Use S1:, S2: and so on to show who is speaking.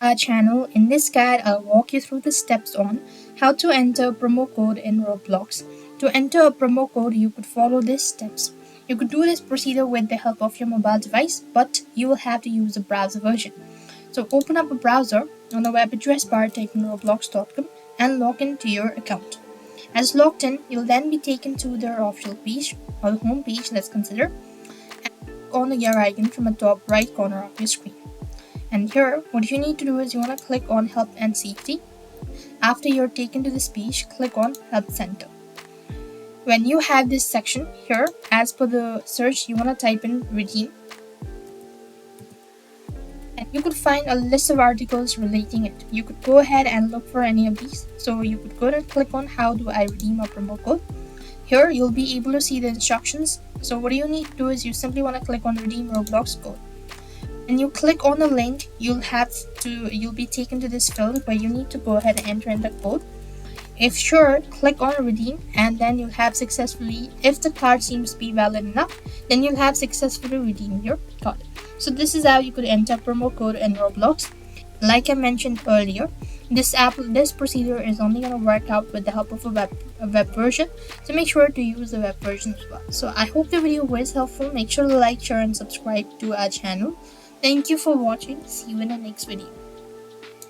S1: our channel. In this guide, I'll walk you through the steps on how to enter promo code in Roblox. To enter a promo code, you could follow these steps. You could do this procedure with the help of your mobile device, but you will have to use a browser version. So open up a browser. On the web address bar, type in roblox.com and log into your account. As logged in, you'll then be taken to their official page or the home page, let's consider, and on the gear icon from the top right corner of your screen. And here, what you need to do is you want to click on Help and Safety. After you're taken to this page, click on Help Center. When you have this section here, as per the search, you want to type in Redeem. And you could find a list of articles relating it. You could go ahead and look for any of these. So you could go and click on How do I redeem a promo code. Here, you'll be able to see the instructions. So what you need to do is you simply want to click on Redeem Roblox code. When you click on the link, you'll be taken to this field where you need to go ahead and enter in the code. If sure, click on redeem and then you'll have successfully, if the card seems to be valid enough, then you'll have successfully redeemed your card. So this is how you could enter promo code in Roblox. Like I mentioned earlier, this procedure is only going to work out with the help of a web version, so make sure to use the web version as well. So I hope the video was helpful. Make sure to like, share and subscribe to our channel. Thank you for watching. See you in the next video.